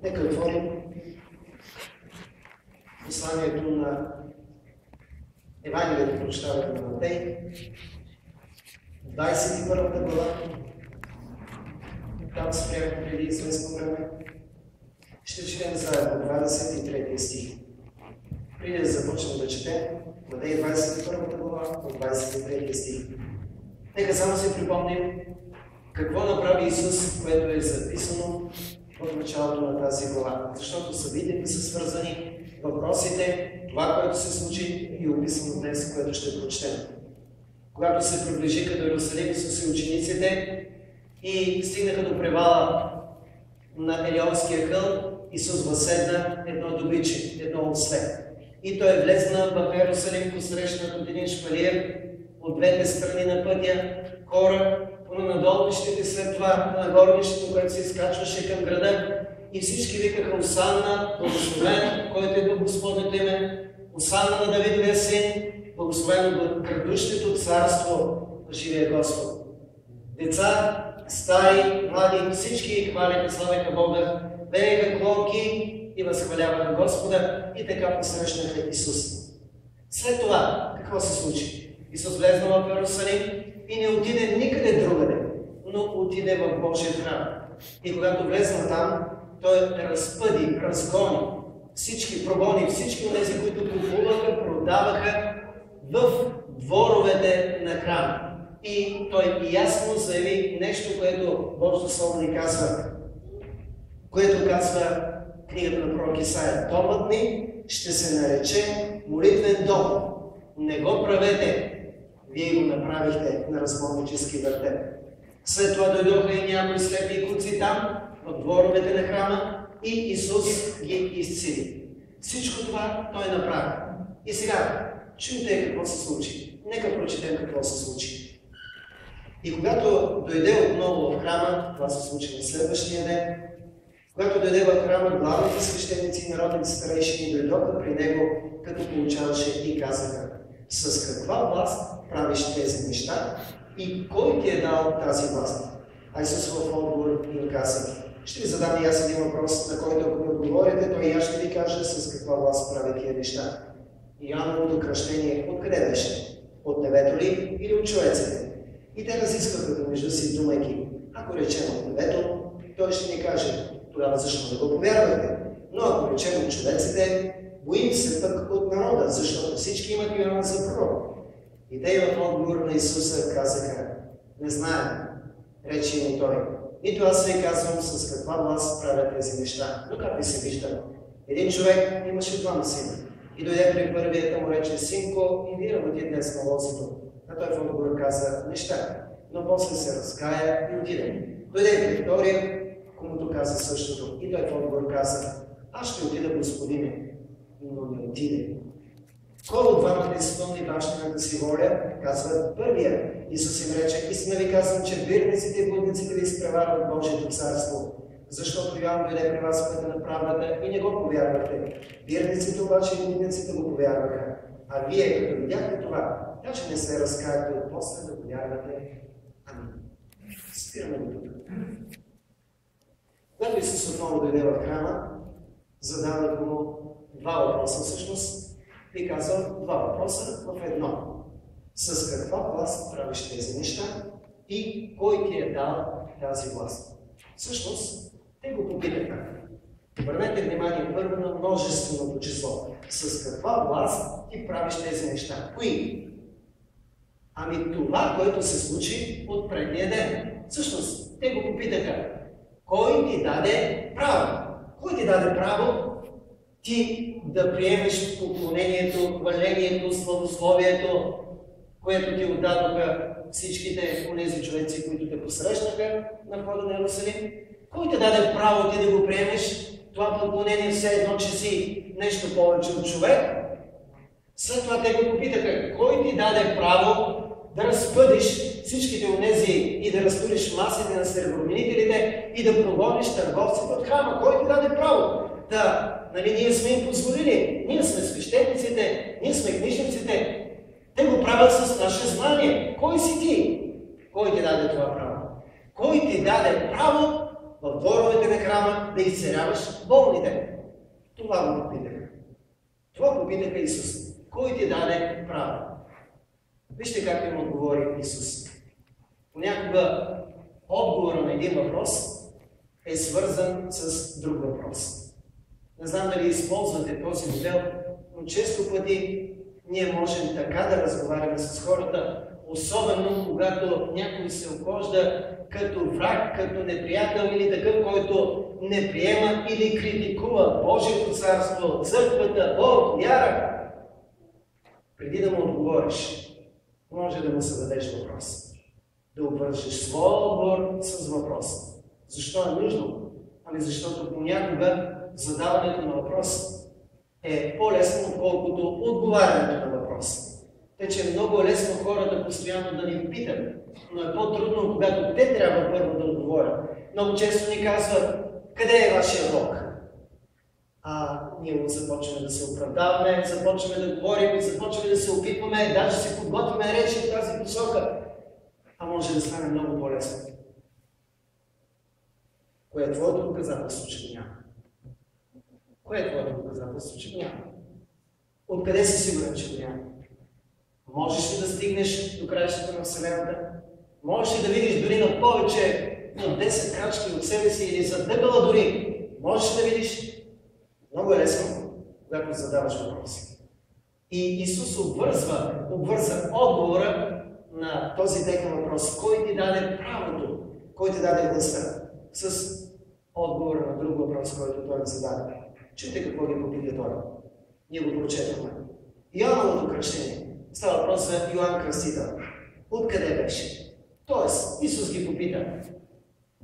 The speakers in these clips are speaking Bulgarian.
Нека отворим посланието на Евангелието, прочитаването на Матей, 21 глава. Там спряхме преди известно време. Ще четем заедно 23 стих. Преди да започнем да четем, Матей 21 глава от 23 стих. Нека само си припомним какво направи Исус, което е записано в началото на тази глава. Защото събитията са свързани, въпросите, това, което се случи и описано днес, което ще прочетем. Когато се приближиха до Йерусалим, Исус и учениците и стигнаха до превала на Елеонския хълм, Исус възседна едно добиче, едно осле. И той влезна в Йерусалим, посрещнат от един шпалиер от двете страни на пътя, хора по надолнищите, след това на горнището, което се изкачваше към града, и всички викаха: Осанна, благословен, който е до Господното име, Осанна на Давидовия син, благословено грядущето царство на живия Господ. Деца, стари, млади, всички хвалиха, славяха Бога, пееха клонки и възхваляваха Господа, и така посрещнаха Исус. След това, какво се случи? Исус влезна в Йерусалим и не отиде никъде другаде, но отиде в Божия храм. И когато влезна там, той разпъди, разгони всички, прогони всички от тези, които купуваха, продаваха в дворовете на храма. И той ясно заяви нещо, което Божието Слово ни казва, което казва книгата на пророк Исаия: домът ми ще се нарече молитвен дом. Не го правете. Вие го направихте на разбойнически въртеп. След това дойдоха и някои слепи и куци там, в дворовете на храма, и Исус ги изцели. Всичко това той направи. И сега, чуйте какво се случи. Нека прочетем какво се случи. И когато дойде отново в храма, това се случи на следващия ден, когато дойде в храма, главните свещеници и народните старейшини дойдоха при него, като получаваше, и казаха: с каква власт правиш тези неща и кой ти е дал тази власт? А Исус в отговор им каза: ще ви задам и аз един въпрос, на който ако ми отговорите, той и аз ще ви кажа с каква власт правя тия неща. Йоанновото кръщение откъде беше? От небето ли или от човеците? И те разискваха между си, думайки: ако речем от небето, той ще ни каже: тогава защо не го повярвате? Но ако речем от човеците, боим се пък от народа, защото всички имат Йоанна за пророк. И те в отговор на Исуса казаха: не знаем. Рече им той: нито аз ви казвам с каква власт правя тези неща. Но как ви се вижда? Един човек имаше двама сина. И дойде при първият, му рече: синко, иди работи днес на лозето. А той в отговор каза: неща. Но после се разкая и отиде. Дойде при втория, комуто каза същото. И той в отговор каза: аз ще отида, господине. Но не отиде. Кой от двамата изпълни бащината си воля? Казва първия. Исус им рече: истина ви казвам, че бирниците и блудниците ви изпреварват Божието царство. Защото Йоан дойде при вас пътя на правдата и не го повярвахте. Бирниците обаче и блудниците го повярваха. А вие, като видяхте това, даже не се разкаяте от после да повярвате. Амин. Спираме до тук. Когато Исус отново дойде в храма, задават му два въпроса всъщност. И казва два въпроса в едно. С каква власт правиш тези неща и кой ти е дал тази власт? Всъщност, те го попитаха. Обърнете внимание първо на множественото число. С каква власт ти правиш тези неща? Кои? Ами това, което се случи от предния ден. Всъщност, те го попитаха: кой ти даде право? Кой ти даде право ти да приемеш поклонението, хвалението, славословието, което ти отдадоха всичките онези човеци, които те посрещнаха на входа на Йерусалим? Кой те даде право ти да го приемеш? Това поклонение все едно, че си нещо повече от човек. След това те го попитаха: кой ти даде право да разпъдиш всичките онези и да разтуриш масите на среброменителите и да прогониш търговците от храма? Кой ти даде право? Нали, ние сме им позволили. Ние сме свещениците, ние сме книжниците. Те го правят с наше знание. Кой си ти? Кой ти даде това право? Кой ти даде право в дворовете на храма да изцеляваш болните. Това го попитаха. Това попитаха Исус. Кой ти даде право? Вижте как им отговори Исус. Понякога отговора на един въпрос е свързан с друг въпрос. Не знам дали използвате този модел, но често пъти ние можем така да разговаряме с хората, особено когато някой се обхожда като враг, като неприятел или такъв, който не приема или критикува Божието царство, църквата, Бог, вяра. Преди да му отговориш, може да му зададеш въпрос. Да обвържеш своя отговор с въпрос. Защо е нужно? Ами защото понякога задаването на въпрос е по-лесно, отколкото отговарянето на въпрос. Тъй, че е много лесно хората постоянно да ни питат, но е по-трудно, когато те трябва първо да отговорят. Много често ни казват, къде е вашия Бог? Ние започваме да се оправдаваме, започваме да говорим, започваме да се опитваме, даже се подготвяме речи в тази посока. А може да стане много по-лесно. Кое е твоето доказателство, че го няма? Кое е твоето доказателство, че го няма? Откъде си сигурен, че го няма? Можеш ли да стигнеш до краищата на Вселената? Можеш ли да видиш дори на повече от 10 крачки от себе си или зад дъгъла дори? Можеш ли да видиш? Много е лесно, когато задаваш въпроси. И Исус обвърза отговора на този техен въпрос. Кой ти даде правото? Кой ти даде властта? С отговора на друг въпрос, който той зададе. Чуйте какво ги попита той. Ние го прочетохме. Йоановото кръщение. Става въпрос за Йоан Кръстител. Откъде беше? Тоест, Исус ги попита.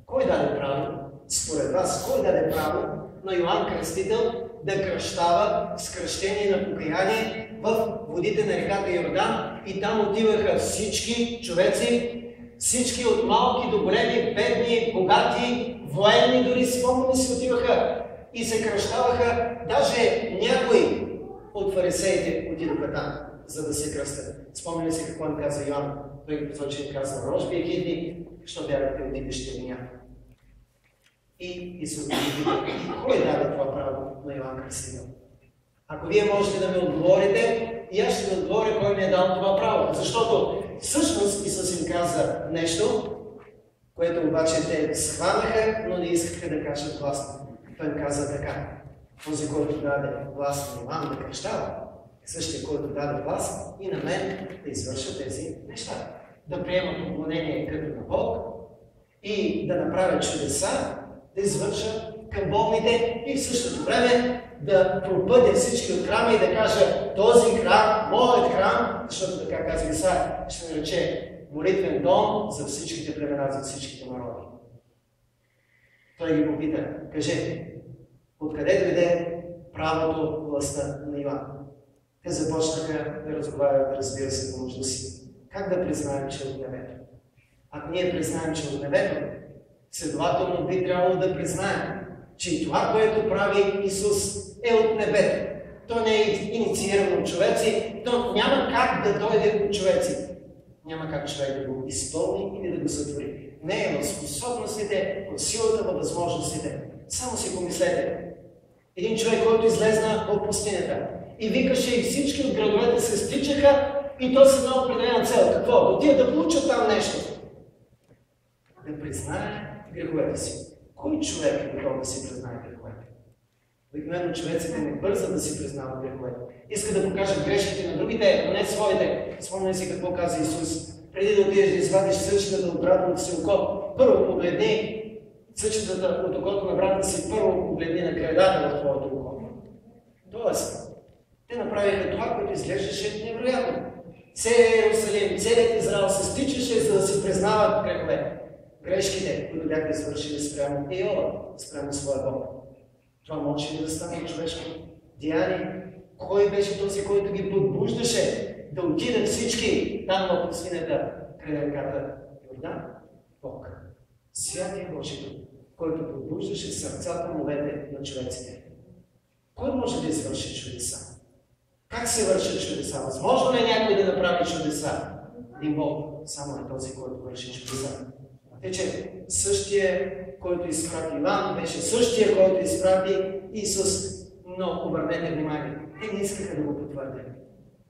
Кой даде право? Според вас, кой даде право на Йоан Кръстител да кръщава с кръщение на покаяние в водите на реката Йордан? И там отиваха всички човеци, всички от малки до големи, бедни, богати, военни дори, спомни си отиваха и се кръщаваха. Даже някои от фарисеите отидоха там, за да се кръстят. Спомни си какво им каза Йоан. Той ги посочи и каза, рожби и хидни, що бягате отидещи виня. И Исус ги пита, кой даде това право на Йоан Кръстител? Ако вие можете да ми отговорите, и аз ще ви отговоря кой ми е дал това право. Защото всъщност Исус им каза нещо, което обаче те схванаха, но не искаха да кажат гласно. Той им каза така. Този, който даде власт на Йоан да кръщава, същия, който даде власт и на мен да извърша тези неща. Да приемат поклонение като на Бог и да направят чудеса, да извърша към болните и в същото време да пропъдя всички от храма и да кажа този храм, моят храм, защото така казва Исаия, ще нарече молитвен дом за всичките племена, за всичките народи. Той ги попита, кажете, откъде дойде правото, властта на Йоан? Те започнаха да разговарят, разбира се, помежду си. Как да признаем, че е от небето? Ако ние признаем, че е от небето, следователно би трябвало да признаем, че това, което прави Исус, е от небето. То не е инициирано от човеци, то няма как да дойде от човеци. Няма как човек да го изпълни или да го сътвори. Не е в способностите, в силата, във възможностите. Само си помислете. Един човек, който излезна от пустинята и викаше и всички от градовете се стичаха и то с една определена цел. Какво? Да отида да получат там нещо. Да признае греховете си. Кой човек е готов да си признае греховете? Обикновено човеците не бързат да си признават греховете. Искат да покажат грешките на другите, но не своите. Спомняй си какво каза Исус. Преди да отидеш да извадиш съчетата от братното си око, първо погледни съчетата от окото на брата си, първо погледни на кредата в твоето око. Тоест, те направиха това, което изглеждаше невероятно. Целият Иерусалим, целият Израел се стичаше, за да си признават греховете. Грешките, които бяха извършили спрямо Иова, спрямо своя Бог. Това може ли да стане човешко деяние? Кой беше този, който ги подбуждаше да отидат всички там в пустинята край реката Йордан? Бог. Святия Божий Дух, който подбуждаше сърцата, умовете на човеците. Кой може да извърши чудеса? Как се вършат чудеса? Възможно ли е някой да направи чудеса? Един Бог само е този, който върши чудеса. Тъй, че същия, който изпрати Иван, беше същия, който изпрати Исус. Но обърнете внимание, те не искаха да го потвърдят.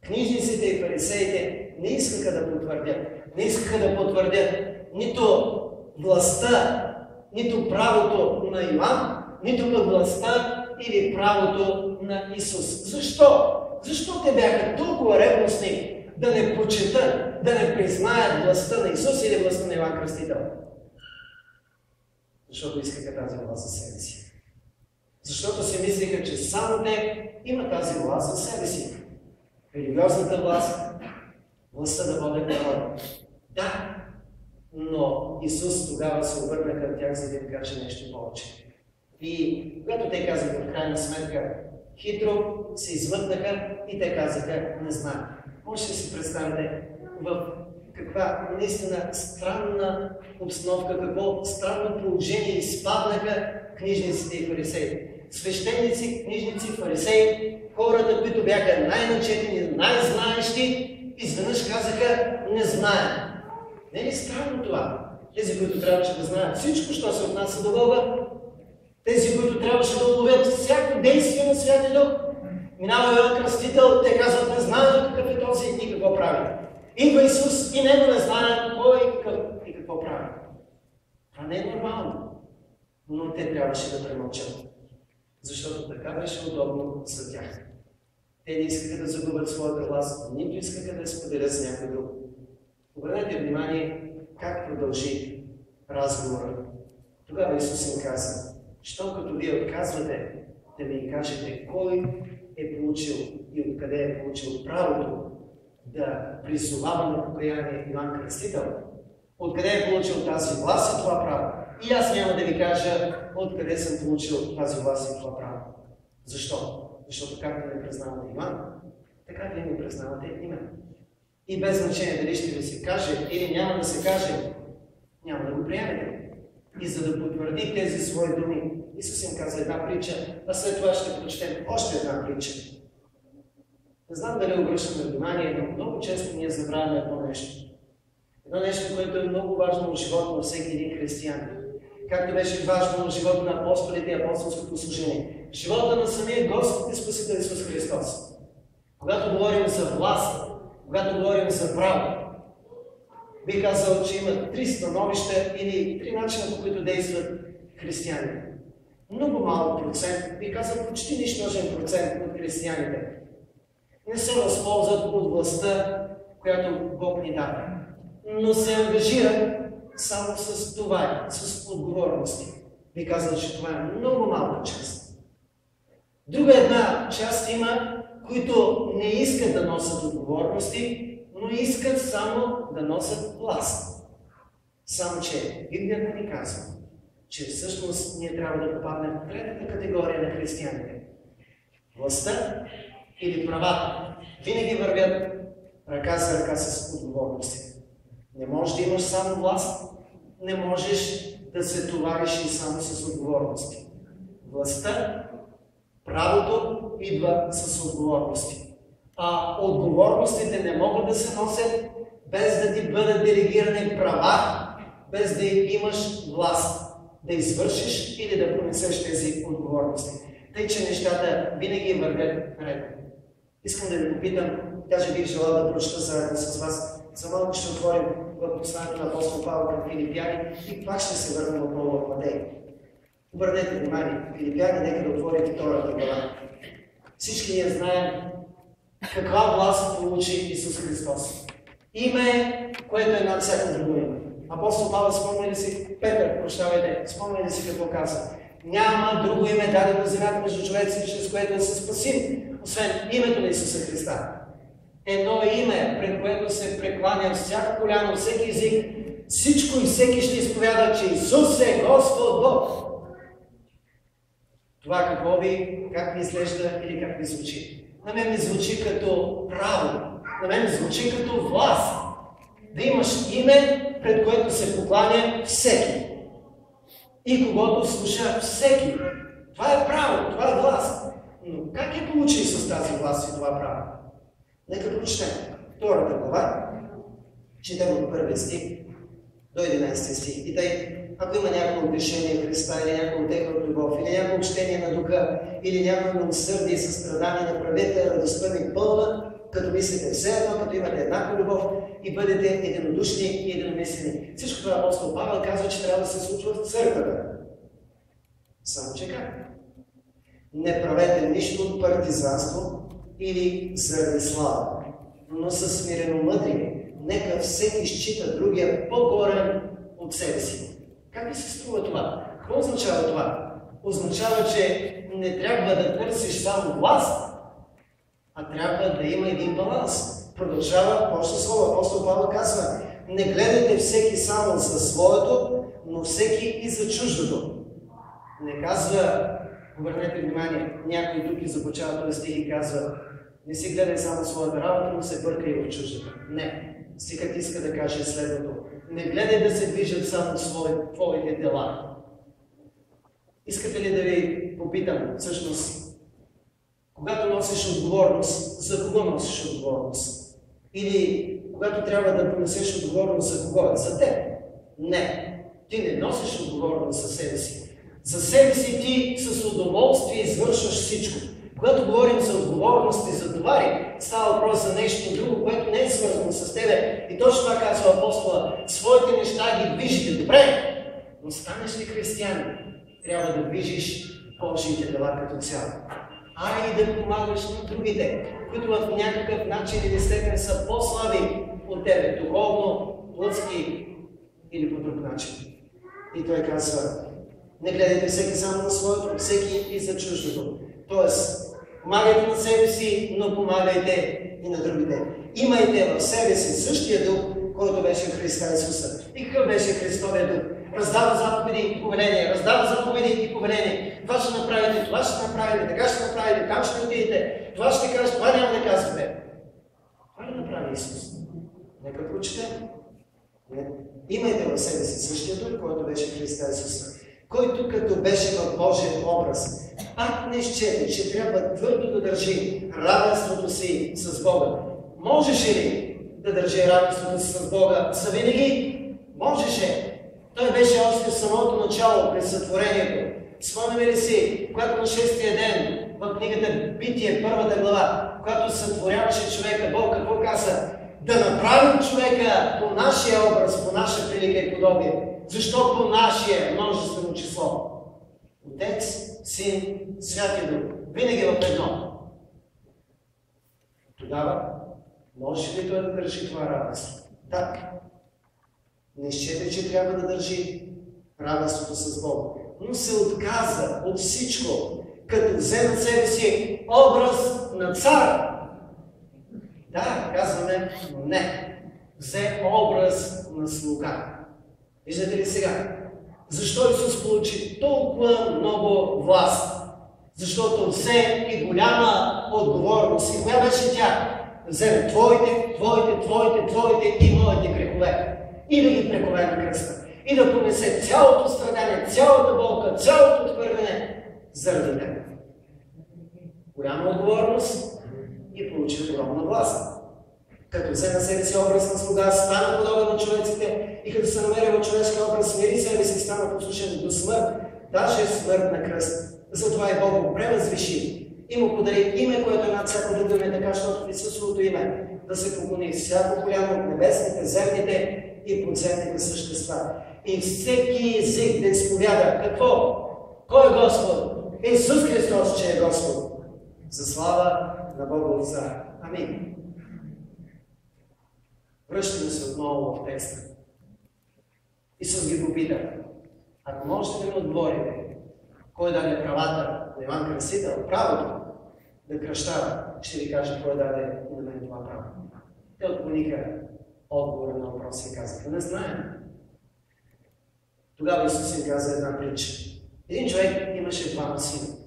Книжниците и фарисеите не искаха да потвърдят. Не искаха да потвърдят нито властта, нито правото на Иван, нито пък властта или правото на Исус. Защо? Защо те бяха толкова ревностни да не почетат, да не признаят властта на Исус или властта на Иван Кръстител? Защото искаха тази власт за себе си. Защото си мислиха, че само те имат тази власт за себе си. Религиозната власт, властта да водят народа. Да, но Исус тогава се обърна към тях, за да им каже нещо повече. И когато те казаха в крайна сметка хитро, се извърнаха и те казаха не знаем. Може да си представите в каква наистина странна обстановка, какво странно положение изпаднаха книжниците и фарисеите. Свещеници, книжници, фарисеи, хората, които бяха най-начетени, най-знаещи, изведнъж казаха не знаем. Не е ли странно това? Тези, които трябваше да знаят всичко, що се отнася до Бога, тези, които трябваше да уловят всяко действие на Святия Дух, минава Йоан Кръстител, те казват не знаят какъв е този и какво прави. Идва Исус и него не знаят кой и какво прави. Това не е нормално. Но те трябваше да премълчат. Защото така беше удобно за тях. Те не искаха да загубят своята власт, нито искаха да я споделят с някой друг. Обърнете внимание как продължи разговора. Тогава Исус им каза, що като вие отказвате да ми кажете кой е получил и откъде е получил правото да призовава на покаяние Иван Кръстител, откъде е получил тази власт и това право. И аз няма да ви кажа откъде съм получил тази власт и това право. Защо? Защото както не признавате Иван, така вие не признавате и мен. И без значение дали ще ви се каже или няма да се каже, няма да го приемете. И за да потвърди тези свои думи, Исус им каза една притча, а след това ще прочетем още една притча. Не знам дали обръщаме внимание, но много често ние забравяме едно нещо. Едно нещо, което е много важно в живота на всеки един християнин. Както беше важно в живота на апостолите и апостолското служение. В живота на самия Господ и Спасител Исус Христос. Когато говорим за власт, когато говорим за право, бих казал, че има три становища или три начина, по които действат християните. Много малък процент, бих казал почти нищожен процент от християните не се възползват от властта, която Бог ни дава, но се ангажират само с това, с отговорности. Би казал, че това е много малка част. Друга една част има, които не искат да носят отговорности, но искат само да носят власт. Само че Библията ни казва, че всъщност ние трябва да попаднем в третата категория на християните. Властта или правата винаги вървят ръка за ръка с отговорности. Не можеш да имаш само власт, не можеш да се товариш и само с отговорности. Властта, правото идва с отговорности. А отговорностите не могат да се носят без да ти бъдат делегирани права, без да имаш власт да извършиш или да понесеш тези отговорности. Тъй, че нещата винаги вървят ред. Искам да ви попитам, даже бих желал да прочета заедно с вас. За малко ще отворим в посланието на апостол Павел към Филипяни и пак ще се върнем отново в Матей. Обърнете внимание, Филипяни, нека да отворим втората глава. Всички ние знаем каква власт получи Исус Христос. Име, което е над всяко друго име. Апостол Павел спомня ли си, спомня ли си какво каза? Няма друго име дадено на земята между човеци, чрез което да се спасим, освен името на Исуса Христа. Едно име, пред което се прекланя всяко коляно, всеки език, всичко и всеки ще изповяда, че Исус е Господ Бог. Това как ви изглежда или как ви звучи? На мен ми звучи като право, на мен ми звучи като власт. Да имаш име, пред което се покланя всеки. И когото слуша всеки. Това е право, това е власт. Но как е получи Исус тази власт и това право? Нека прочетем втората глава, четем от първия стих. до 11 стих. И тъй, ако има някакво утешение в Христа, или някакво утеха от любов, или някакво общение на духа, или някакво милосърдие и състрадание, направете радостта ми пълна, като мислите все едно, като имате еднаква любов и бъдете единодушни и единомислени. Всичко това апостол Павел казва, че трябва да се случва в църквата. Само че как? Не правете нищо от партизанство или заради слава, но със смиреномъдрие. Нека всеки счита другия по-горен от себе си. Как ви се струва това? Какво означава това? Означава, че не трябва да търсиш само власт, а трябва да има един баланс. Продължава Божието Слово. Апостол Павел казва: не гледайте всеки само за своето, но всеки и за чуждото. Не казва, обърнете внимание, някой тук започва този стих и казва: не си гледай само своята работа, но се бърка и в чуждата. Не. Стихът иска да каже следното: не гледай да се движат само твоите дела. Искате ли да ви попитам, всъщност, когато носиш отговорност, за кого носиш отговорност? Или когато трябва да понесеш отговорност, за кого? За теб? Не. Ти не носиш отговорност за себе си. За себе си ти с удоволствие извършваш всичко. Когато говорим за отговорност и за товари, става въпрос за нещо друго, което не е свързано с тебе. И точно това казва апостола: своите неща ги движите добре, но станеш ли християнин, трябва да движиш Божиите дела като цяло. И да помагаш на другите, които в някакъв начин или степен са по-слаби от тебе, духовно, плътски или по друг начин. И той казва: не гледайте всеки само на своето, всеки и за чуждото. Тоест, помагайте на себе си, но помагайте и на другите. Имайте в себе си същия дух, който беше в Христа Исуса. И какъв беше Христовия дух? Раздава заповеди и повеления, раздава заповеди и повеления. Това ще направите, това ще направите, така ще направите, там ще отидете, това ще кажете, това няма да казвате. Това ли направи Исус? Нека прочетем. Имайте в себе си същия дух, който беше в Христа Исуса, който като беше в Божия образ, пак не счете, че трябва твърдо да държи равенството си с Бога. Можеше ли да държи равенството си с Бога завинаги? Можеше. Той беше още в самото начало при сътворението. Спомняме ли си, когато на 6-тия ден в книгата Битие, 1 глава, когато сътворяваше човека, Бог какво каза? Да направим човека по нашия образ, по наша прилика и подобие. Защо по нашия множествено число? Отец, Син, Святия Дух. Винаги в едно. Тогава може ли той да държи това равенство? Так. Не счете, че трябва да държи равенството с Бога. Но се отказа от всичко, като взе на себе си образ на цар. Да, казваме, не. Взе образ на слуга. Виждате ли сега? Защо Исус получи толкова много власт? Защото взе и голяма отговорност. И коя беше тя? Взе твоите и моите грехове. И да ги прекове на кръста. И да понесе цялото страдание, цялата болка, цялото отхвърляне заради теб. Голяма отговорност и получи огромна власт. Като взе на себе си образ на слуга, стана подобен на човеците и като се намери в човешки образ, смири себе си, стана послушен до смърт, даже смърт на кръст. Затова и Бог го превъзвиши и му подари име, което е над всяко друго име, така, защото в Исусовото име да се поклони всяко коляно от небесните, земните и подземните същества. И всеки език да изповяда какво? Кой е Господ? Исус Христос, че е Господ. За слава на Бога Отца. Амин. Връщаме се отново в текста. Исус ги попита: ако можете да ми отговорите, кой даде правата на Йоан Кръстител, правото да кръщава, ще ви кажа кой даде на мен това право. Те отклониха отговора на въпроса и казаха: не знаем. Тогава Исус им каза една притча. Един човек имаше двама сина.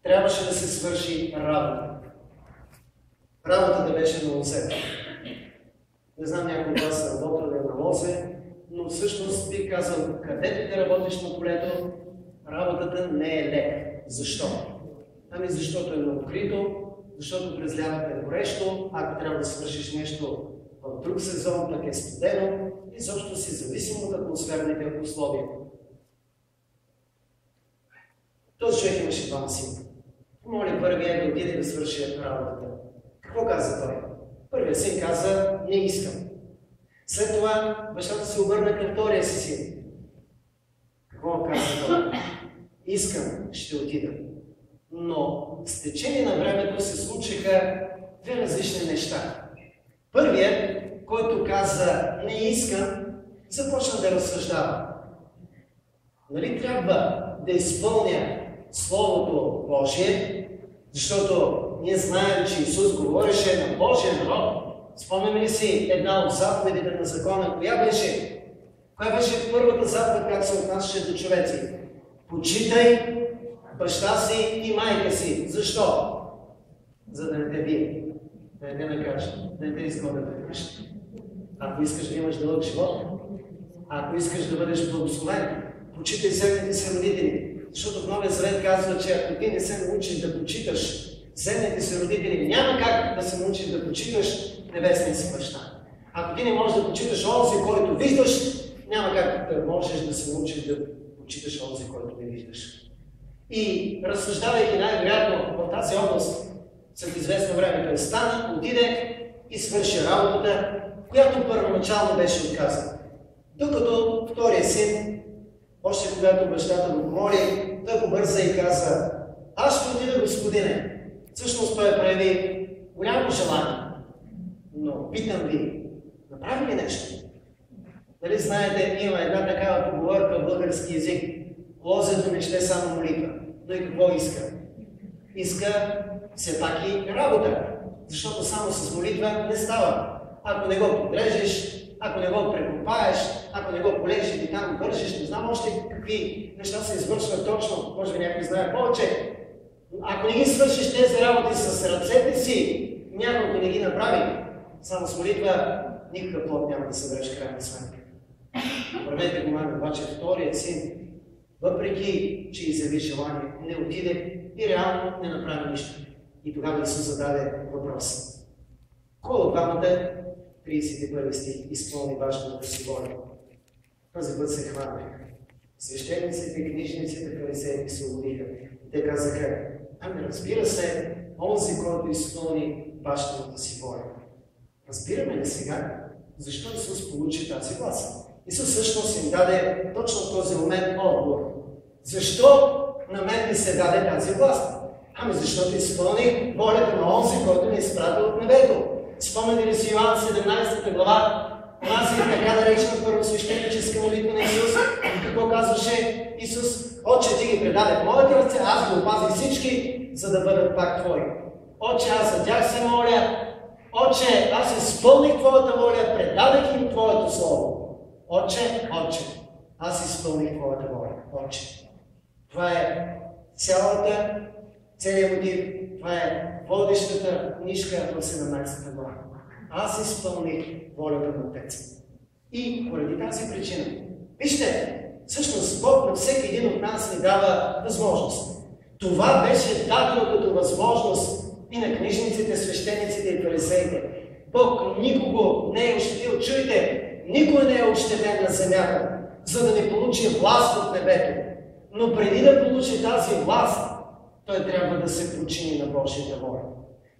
Трябваше да се свърши работа. Работата беше на лозето. Не знам някой от вас е работил да е на лозе, но всъщност бих казал, където да работиш на полето, работата не е лек. Защо? Ами защото е на открито, защото през лятото е горещо, ако трябва да свършиш нещо в друг сезон, пък е студено, и защо си зависи в атмосферните условия. Този човек имаше двама сина. Моли първият да отиде да свърши работата. Какво каза той? Първият син каза, не искам. След това бащата се обърна към втория си син. Какво каза той? Искам, ще отида. Но с течение на времето се случиха две различни неща. Първият, който каза не искам, започна да разсъждава. Нали трябва да изпълня Словото Божие, защото ние знаем, че Исус говореше на Божия народ. Спомняме ли си една от заповедите на закона? Коя беше? Коя беше първата заповед, как се отнасяше до човеци? Почитай баща си и майка си. Защо? За да не те бие, да не те накаже, да не те изгонят от къщи. Ако искаш да имаш дълъг живот, ако искаш да бъдеш благословен, почитай земните си родители. Защото в Новия Завет казва, че ако ти не се научиш да почиташ земните си родители, няма как да се научиш да почиташ небесния си баща. Ако ти не можеш да почиташ онзи, който виждаш, няма как да можеш да се научиш да почиташ онзи, който не виждаш. И разсъждавайки най-вероятно в тази област, след известно време той стана, отиде и свърши работата, която първоначално беше отказана. Докато втория син, още когато бащата го моли, той побърза и каза, аз ще отида, господине. Всъщност той прояви голямо желание. Но питам ви, направи ли нещо? Дали знаете, има една такава поговорка в български език. Лозето не ще само молитва. Но и какво иска? Иска все пак и работа. Защото само с молитва не става. Ако не го подрежеш, ако не го прекопаеш, ако не го полежиш и там вършиш, не знам още какви неща се извършват точно, може би някой знае повече. Ако не ги свършиш тези работи с ръцете си, някой не ги направи, само с молитва, никакъв плод няма да събереш крайна сметка. Правете го, маме, обаче вторият син, въпреки че изяви желание, не отиде и реално не направи нищо. И тогава Исус зададе въпрос. Кой от двамата, 31 стих, изпълни Божията си воля? Този път се хванаха. Свещениците, книжниците, фарисеи се уводиха. Те казаха, ами разбира се, онзи, който изпълни Божията си воля. Разбираме ли сега, защо Исус получи тази власт? Исус всъщност им даде точно в този момент отговор. Защо на мен ми се даде тази власт? Ами защото изпълних волята на онзи, който ни изпратил от небето. Спомняте ли си Йоан 17 глава, онази така наречена първосвещеническа молитва на Исус? Какво казваше Исус? Отче, ти ги предаде в моите ръце, аз ги опазих всички, за да бъдат пак твои. Отче, аз за тях се моля. Отче, аз изпълних твоята воля, предадах им твоето слово. Отче, аз изпълних твоята воля. Отче. Това е целият мотив. Това е водещата книжка в 17 глава. Аз изпълних волята на Отец. И поради тази причина. Вижте, всъщност Бог на всеки един от нас ни дава възможност. Това беше дадено като възможност и на книжниците, свещениците и фарисеите. Бог никого не е ощетил. Чуйте, никой не е ощетен на земята, за да не получи власт от небето. Но преди да получи тази власт, той трябва да се подчини на Божията воля.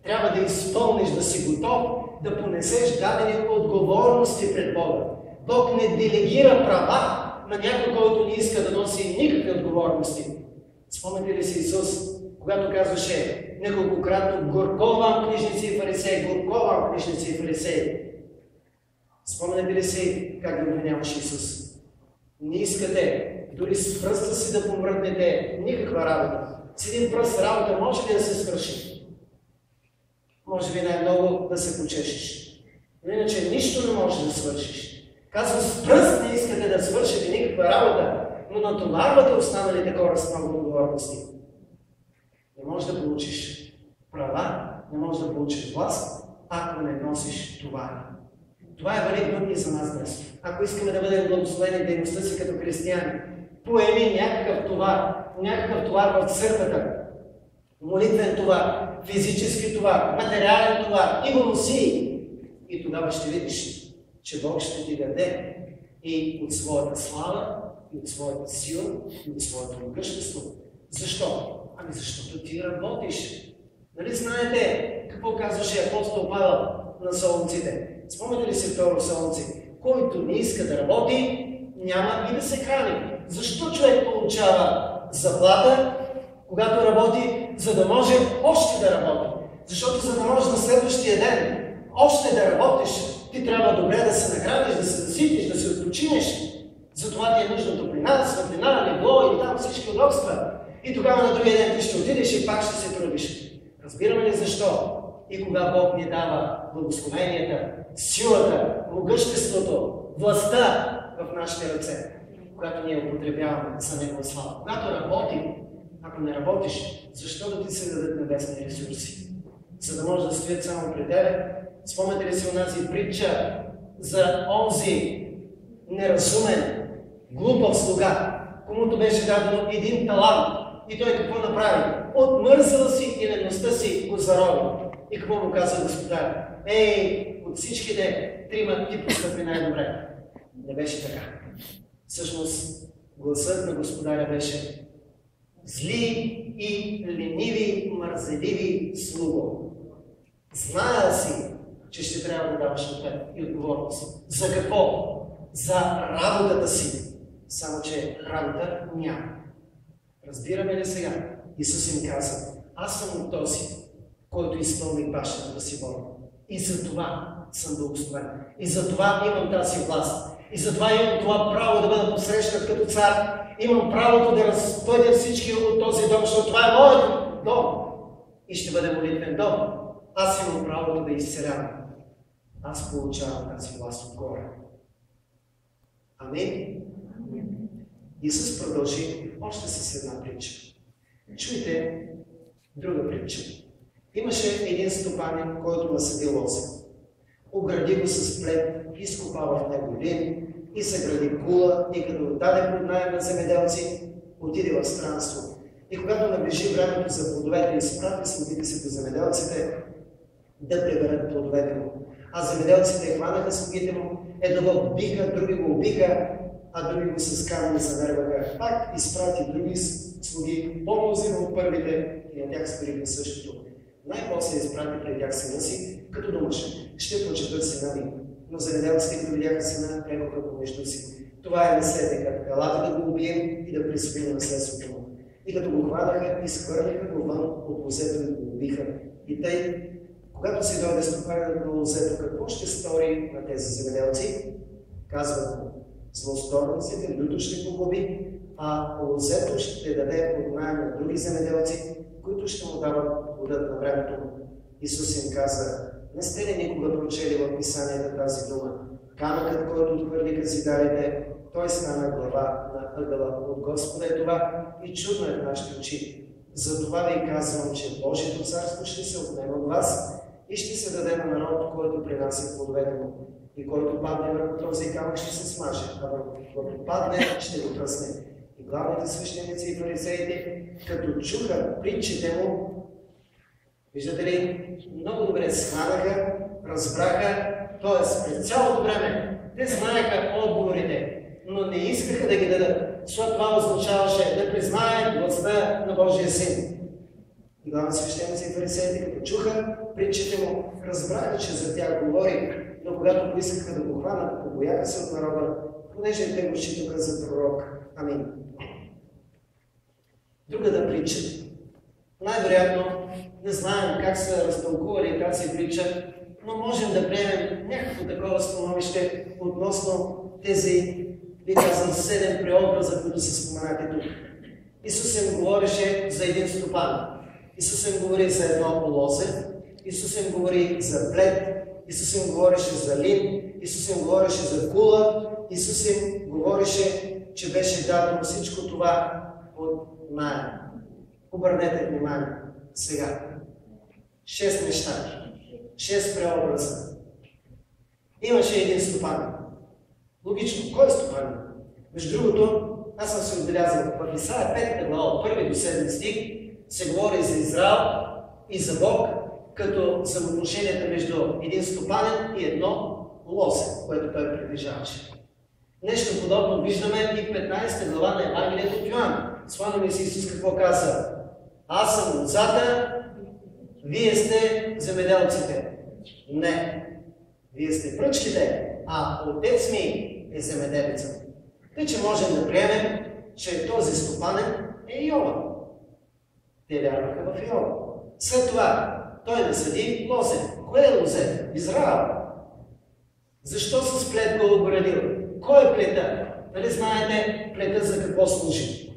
Трябва да изпълниш, да си готов, да понесеш дадени отговорности пред Бога. Бог не делегира права на някой, който не иска да носи никакви отговорности. Спомняте ли си Исус, когато казваше неколкократно горковам книжници и фарисеи, горковам книжници и фарисеи. Спомняте ли си как да обвиняваше Исус? Не искате дори с пръста си да помръднете никаква работа. С един пръст работа може ли да се свърши? Може би най-много да се почешеш. Но иначе нищо не можеш да свършиш. Казва, с пръст не искате да свършите никаква работа, но натоварвате останалите хора с много отговорности. Не можеш да получиш права, не можеш да получиш власт, ако не носиш това. Това е валидно и за нас днес. Ако искаме да бъдем благословени в дейността си като християни, поеми някакъв товар в църквата, молитвен товар, физически товар, материален товар и го носи. И тогава ще видиш, че Бог ще ти даде и от своята слава, и от своята сила, и от своето могъщество. Защо? Ами защото ти работиш. Нали знаете какво казваше апостол Павел на солунците? Спомняте ли си второ солунци? Който не иска да работи, няма и да се храни. Защо човек получава заплата, когато работи? За да може още да работи. Защото за да може на следващия ден още да работиш, ти трябва добре да се нахраниш, да се заситиш, да се отпочинеш. Затова ти е нужна топлина, светлина, легло и там всички удобства. И тогава на другия ден ти ще отидеш и пак ще се трудиш. Разбираме ли защо? И кога Бог ни дава благословенията, силата, могъществото, властта в нашите ръце, когато ние употребяваме за Негова слава. Когато работим, ако не работиш, защо да ти се дадат небесни ресурси? За да може да стоят само пред тебе. Спомняте ли си онази притча за онзи неразумен, глупав слуга, комуто беше дадено един талант? И той какво направи? От мързала си и леността си го зароби. И какво му каза господар? Ей, от всичките трима ти постъпи най-добре. Не беше така. Всъщност, гласът на господаря беше: зли и лениви, мързеливи слуго. Зная си, че ще трябва да даваш ответ и отговорност. За какво? За работата си. Само че работа няма. Разбираме ли сега? Исус им каза: аз съм от този, който изпълни бащината си воля. И за това съм благословен. И за това имам тази власт. И затова имам това право да бъда посрещнат като цар. Имам правото да разпъдя всички от този дом, защото това е моят дом. И ще бъде молитвен дом. Аз имам правото да изцелявам. Аз получавам тази власт отгоре. Амин. Исус продължи още с една притча. Чуйте друга притча. Имаше един стопанин, който насади лозе. Огради го с плет, изкопа в него лин и съгради кула, и като даде под наем на земеделци, отиде в странство. И когато наближи времето за плодовете, изпрати слугите си до земеделците да приберат плодовете му. А земеделците хванаха слугите му, едно го биха, други го убиха, а други го с камъни занерваха. Пак изпрати други слуги, по-мнозина от първите, и на тях сториха същото. Най-после изпрати пред тях сина си, като думаше: ще прочетат сина ми. Но земеделците, като видяха сина, рекоха помежду си: това е наследникът, елате да го убием и да присвоим наследството му. И като го хванаха, изхвърлиха го вън от лозето и го убиха. И тъй, когато си дойде стопанинът на лозето, какво ще стори на тези земеделци? Казват му: злосторниците люто ще погуби, а лозето ще даде под наем на други земеделци, които ще му дават плодът на времето му. Исус им каза: не сте ли никога прочели в Писанието тази дума? Камъкът, който отхвърлиха зидарите, той стана глава на ъгъла. От Господа е това и чудно е в нашите очи. Затова ви казвам, че Божието царство ще се отнеме от вас и ще се даде на народ, който принася плодовете му. И който падне върху този камък, ще се смаже, а върху който падне, ще го тръсне. И главните свещеници и фарисеите, като чуха притчите му, виждате ли, много добре схванаха, разбраха, т.е. през цялото време те знаеха отговорите, но не искаха да ги дадат, защото това означаваше да признаят властта на Божия Син. И главните свещеници и фарисеите, като чуха притчите му, разбраха, че за тях говори, но когато поискаха да го хванат, побояха се от народа, понеже те го считаха за пророк. Амин. Другата притча. Най-вероятно не знаем как са разтълкували тази притча, но можем да приемем някакво такова становище относно тези, би казал, 7 преобраза, които са споменати тук. Исус им говореше за един стопан. Исус им говори за едно лозе. Исус им говори за плет. Исус им говореше за лин. Исус им говореше за кула. Исус им говореше, че беше дадено всичко това от наем. Обърнете внимание сега. 6 неща. 6 преобраза. Имаше един стопанин. Логично, кой е стопанин? Между другото, аз съм се отбелязал в Исаия 5 глава от 1 до 7 стих се говори за Израел и за Бог, като взаимоотношенията между един стопанин и едно лозе, което той притежаваше. Нещо подобно виждаме и в 15 глава на Евангелието от Йоан. Спомняме си Исус какво каза: аз съм лозата, вие сте земеделците. Не, вие сте пръчките, а отец ми е земеделецът. Тъй, че можем да приемем, че този стопанен е Йова. Те вярваха в Йова. След това той насади лозе. Кое е лозе? Израел. Защо с плет го обградил? Кой е плета? Нали знаете плета за какво служи?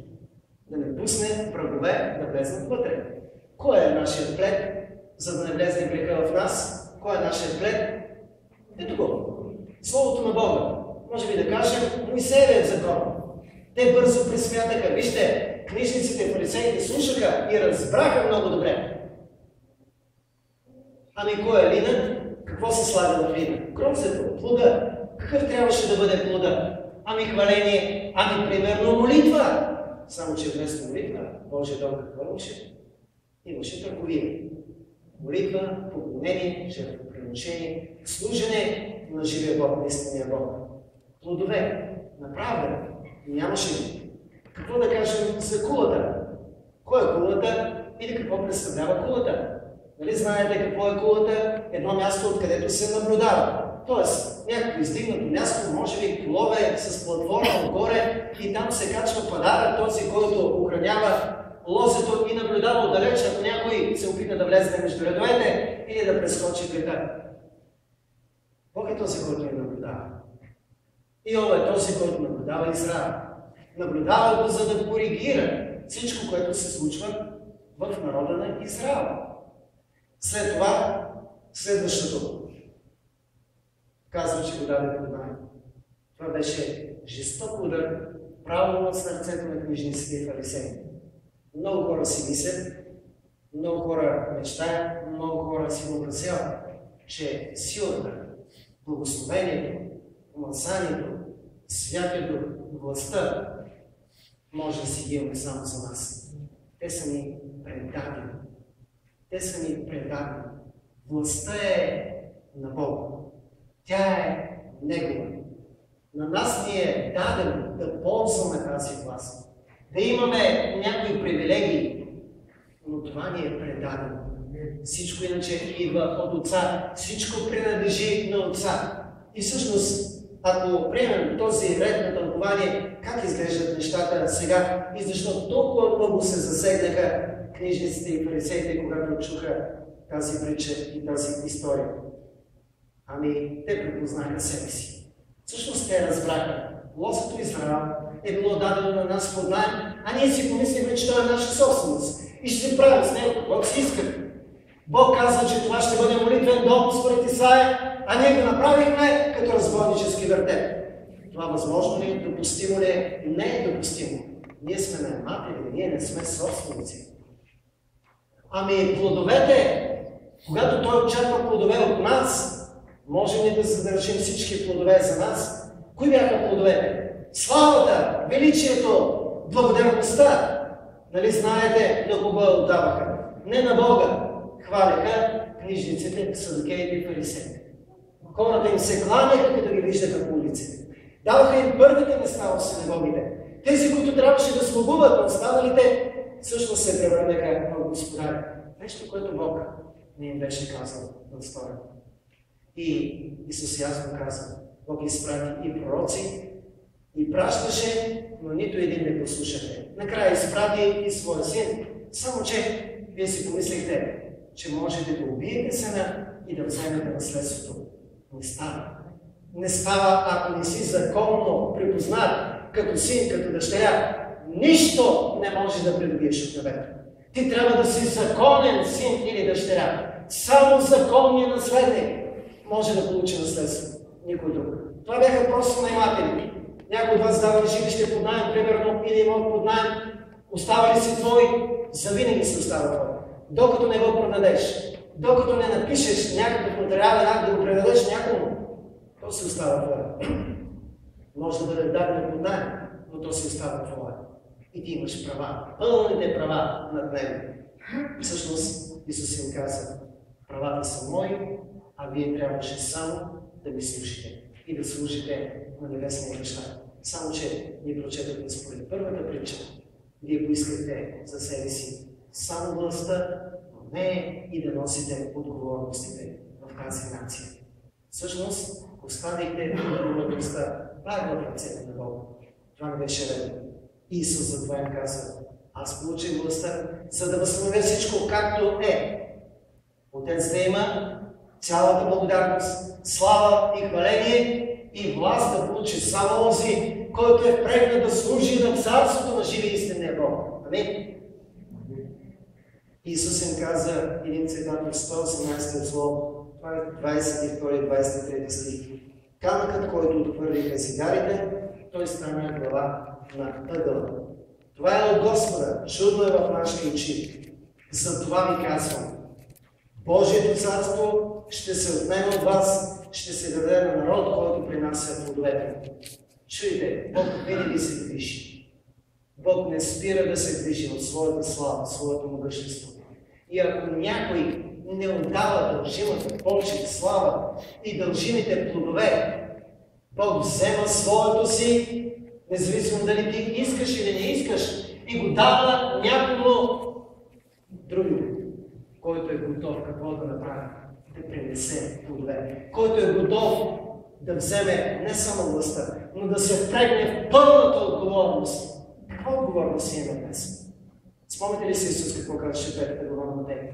Да не пусне врагове да влезнат вътре. Кой е нашият плет, за да не влезе греха в нас? Кой е нашият плет? Ето го. Словото на Бога. Може би да кажем Моисеевият закон. Те бързо присмятаха. Вижте, книжниците, фарисеите слушаха и разбраха много добре. Ами кой е линът? Какво се слага в лина? Грозето, плода. Какъв трябваше да бъде плода? Ами хваление, ами примерно молитва. Само че вместо молитва, Божия дом какво имаше? Имаше търговия. Молитва, поклонение, жертвоприношение, служене на живия Бог, на истинния Бог. Плодове на правда нямаше ли? Какво да кажем за кулата? Кой е кулата или какво представлява кулата? Нали знаете какво е кулата? Едно място, откъдето се наблюдава. Тоест, някакво издигнато място, може би колове с платформа отгоре и там се качва падара, този, който охранява лозето и наблюдава отдалеч, ако някой се опита да влезе между редовете или да прескочи греха. Бог е този, който ни наблюдава. Йова е този, който наблюдава Израел. Наблюдава го, за да коригира всичко, което се случва в народа на Израел. След това, следващото казва, че го даде под наем. Това беше жесток удар право на сърцето на книжниците и фарисеите. Много хора си мислят, много хора мечтаят, много хора си въобразяват, че силата, благословението, помазанието, Святия Дух, властта може да си ги имаме само за нас. Те са ни предадени. Те са ни предадени. Властта е на Бога. Тя е Негова. На нас ни е дадено да ползваме тази власт. Да имаме някои привилегии, но това ни е предадено. Всичко иначе идва от Отца. Всичко принадлежи на Отца. И всъщност, ако приемем този ред на тълкование, как изглеждат нещата сега и защо толкова много се засегнаха книжниците и фарисеите, когато чуха тази притча и тази история? Ами, те препознаха себе си. Всъщност те разбраха. Лозето Израел е било дадено на нас под наем, а ние си помислихме, че това е наша собственост. И ще се правим с него каквото си искаме. Бог казва, че това ще бъде молитвен дом според Исаия, а ние го направихме като разбойнически вертеп. Това възможно ли? Допустимо ли? Не е допустимо. Ние сме наематели, ние не сме собственици. Ами плодовете, когато Той очаква плодове от нас, можем ли да задържим всички плодове за нас? Кои бяха плодовете? Славата, величието, благодарността. Нали знаете на кого отдаваха? Не на Бога. Хваляха книжниците, садукеите и фарисеите. Хората им се кланяха, като ги виждаха по улиците. Даваха им първите места в синагогите. Тези, които трябваше да слугуват на останалите, всъщност се превърнаха в господари. Нещо, което Бог не им беше казал да сторят. И Исус ясно каза, Бог изпрати и пророци, и пращаше, но нито един не послушахте. Накрая изпрати и своя син. Само че вие си помислихте, че можете да убиете сина и да вземете наследството. Не става. Не става, ако не си законно припознат като син, като дъщеря. Нищо не може да придобиеш от небето. Ти трябва да си законен син или дъщеря. Само законният наследник може да получи наследство. Никой друг. Това бяха просто наематели. Някой от вас дава жилище под наем, примерно, или имот под наем. Остава ли си твой? Завинаги си остава твой. Докато не го продадеш, докато не напишеш някакъв нотариален акт да го предадеш някому, то си остава твой. Може да бъде дадено под наем, но то си остава твой. И ти имаш права. Пълните права над него. Всъщност, Исус им каза, правата са мои, а вие трябваше само да ми служите и да служите на небесния баща. Само че ни прочетохме според първата притча. Вие поискахте за себе си само властта, но не и да носите отговорностите в тази нация. Всъщност, оставихте отговорността пак в ръцете на Бога. Това не беше редно. Исус затова им каза: аз получих властта, за да възстановя всичко както е. Отец да има цялата благодарност, слава и хваление и власт да получи само онзи, който е впрегнат да служи на царството на живия истинния Бог. Амин. Исус им каза един цитат от 118 Слово, това е 22-23 стих. Камъкът, който отхвърлиха цигарите, той стана глава на ъгъла. Това е от Господа, чудно е в нашите очи. Затова ви казвам: Божието царство ще се отнеме от вас, ще се даде на народ, който принася плодовете. Чуйте, Бог винаги се движи. Бог не спира да се движи от своята слава, своето могъщество. И ако някой не отдава дължимата почет, слава и дължимите плодове, Бог взема своето си, независимо дали ти искаш или не искаш, и го дава някому други, който е готов какво да направи, да принесе плодове, който е готов да вземе не само властта, но да се впрегне в пълната отговорност. Каква отговорност има днес? Спомните ли си Исус какво казваше петата глава на Матей?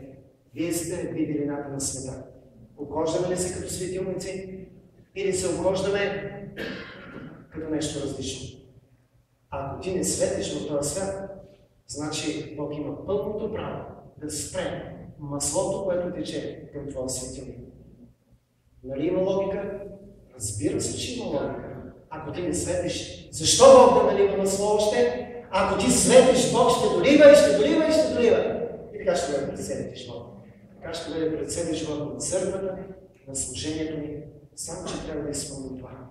Вие сте виделината на света. Огождаме ли се като светилници или се огождаме като нещо различно? Ако ти не светиш в този свят, значи Бог има пълното право да спре маслото, което тече към твоя светилник. Нали има логика? Разбира се, че има логика. Ако ти не светиш, защо Бог да налива масло още? Ако ти светиш, Бог ще долива и ще долива и ще долива. И така ще бъде пред целите живот. Така ще бъде пред целите живот на църквата, на служението ни. Само, че трябва да изпълним това.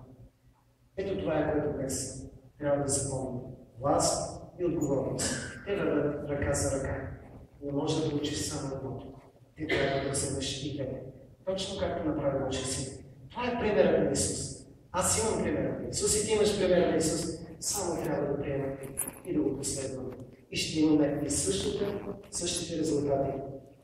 Ето това е, което днес трябва да запомним. Власт и отговорност. Те върват ръка за ръка. Не може да получиш само едното. Ти трябва да вземеш и тебе. Точно както направи Божия син. Това е примерът на Исус. Аз имам примерът на Исус и ти имаш примерът на Исус. Само трябва да приемем и да го последваме. И ще имаме и същите резултати.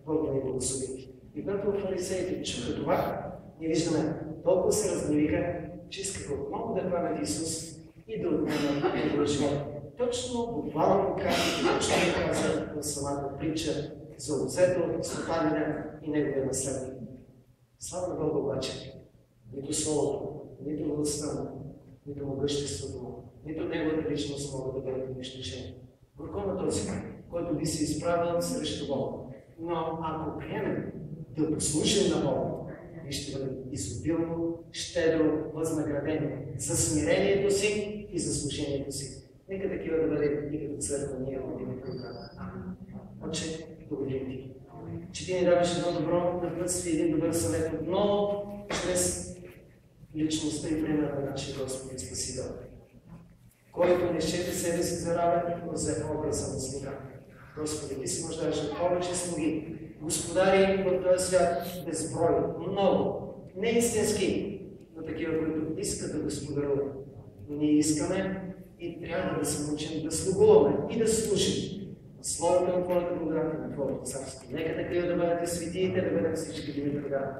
Бог да ни благослови. И когато фарисеите чуха това, ние виждаме, толкова се разгневиха, че искаха отново да хванат Исус и да отнемат неговия живот. Точно буквално както точно ни каза в самата притча за овцето, стопанина и неговия наследник. Слава на Бога обаче, нито Словото, нито властта му, нито могъществото му, нито неговата личност могат да бъдат унищожени. Горко на този, който би се изправил срещу Бога. Но ако приемем да послушим на Бога, ние ще бъдем изобилно, щедро възнаградени за смирението си и за служението си. Нека такива да бъдем и като църква ние от името на Отче, благодарим ти, че ти ни даваш едно добро напътствие, един добър съвет отново, чрез личността и примера на нашия Господ и Спасител, който не счете себе си за равен, но взе образа на слуга. Господи, ти си нуждаеш от повече слуги, господари в този свят, безброй, много, не истински, но такива, които искат да господаруват. Но ние искаме и трябва да се научим да слугуваме и да служим на Словото на Твоята благодат и на Твоето царство. Нека такива да бъдете светиите, да бъдем всички дни тогава.